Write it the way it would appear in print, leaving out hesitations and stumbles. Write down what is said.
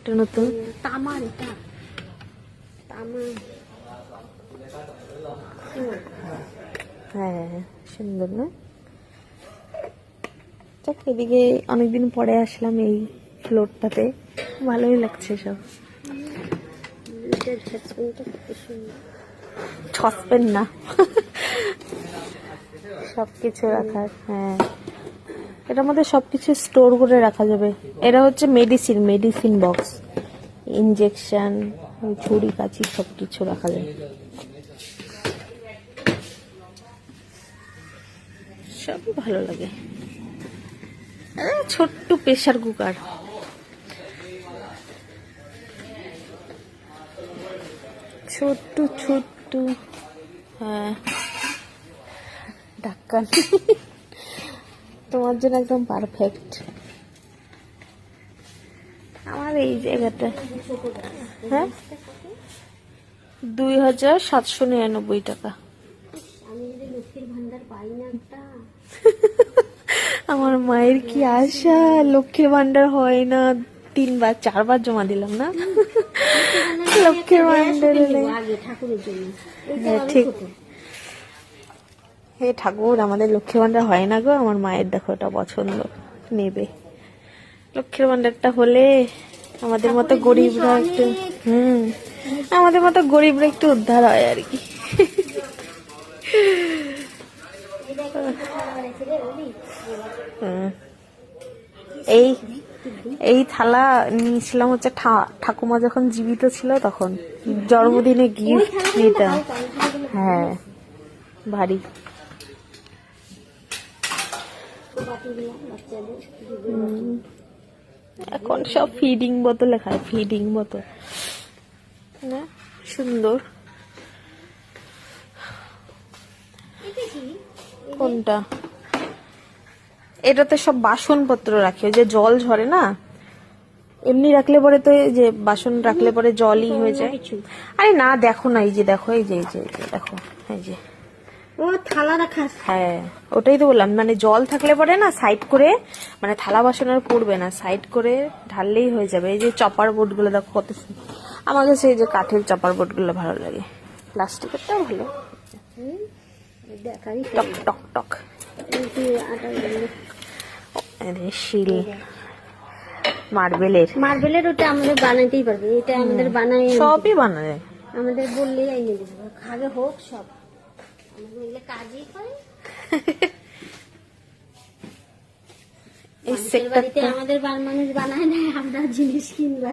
একটা নতুন তামার, এটা তামার। হ্যাঁ সুন্দর না? যাক, এদিকে অনেকদিন পরে আসলাম এই ফ্লোরটাতে, ভালোই লাগছে সব। সসপেন না, সবকিছু রাখার। হ্যাঁ, এটার মধ্যে সবকিছু স্টোর করে রাখা যাবে। এটা হচ্ছে মেডিসিন বক্স, ইনজেকশন, ছুরি কাঁচি সবকিছু রাখা যাবে। সবই ভালো লাগে। ছোট্ট প্রেসার কুকার, ছোট্ট ছোট্ট। হ্যাঁ, ঢাক্কান তোমার জন্য একদম পারফেক্ট। আমার এই জায়গাটা, হ্যাঁ 2799 টাকা। আমি যদি লক্ষ্মীর ভান্ডার পাই না একটা। আমার মায়ের কি আশা, লক্ষ্মীর ভান্ডার হয় না, 3বার 4বার জমা দিলাম না লক্ষ্মীর ভান্ডার আগে ঠাকুরের জন্য। ঠিক। হে ঠাকুর, আমাদের লক্ষ্মীর ভান্ডার হয় না গো। আমার মায়ের দেখো এটা পছন্দ, নেবে। লক্ষ্মীর ভান্ডারটা হলে আমাদের মতো গরিবরা একটু, আমাদের মতো গরিবরা একটু উদ্ধার হয় আর কি। এই এই থালা নিয়েছিলাম হচ্ছে ঠাকুমা যখন জীবিত ছিল তখন, জন্মদিনে গিফট নিতাম। হ্যাঁ, ভারী। এখন সব ফিডিং বোতল লেখা, ফিডিং বোতল না, সুন্দর। কোনটা? এটাতে সব বাসনপত্র রাখি, ওই যে জল ঝরে না, এমনি রাখলে পরে তো এই যে বাসন রাখলে পরে জলই হয়ে যায়। আরে না, দেখো না, এই যে দেখো, এই যে দেখো, এই যে ও থালা রাখা। হ্যাঁ, ওটাই তো বললাম, মানে জল থাকলে পরে না সাইড করে, মানে থালা বাসন আর পড়বে না, সাইড করে ঢাললেই হয়ে যাবে। এই যে চপার বোর্ড গুলো দেখো কত সুন্দর। আমার কাছে এই যে কাঠের চপার বোর্ড গুলো ভালো লাগে, প্লাস্টিকেরটাও ভালো, টক টক টক। শিল মার্বেলের ওটা আমাদের বানাইতেই পারবে, এটা আমাদের বানাই, সবই বানায় আমাদের বললেই আইনে দেবো, খাগে হোক সব, আমাদের এগুলো কাজই করে। এই সেক্টরটা আমাদের মানুষ বানায় না, আমরা জিনিস কিনবা।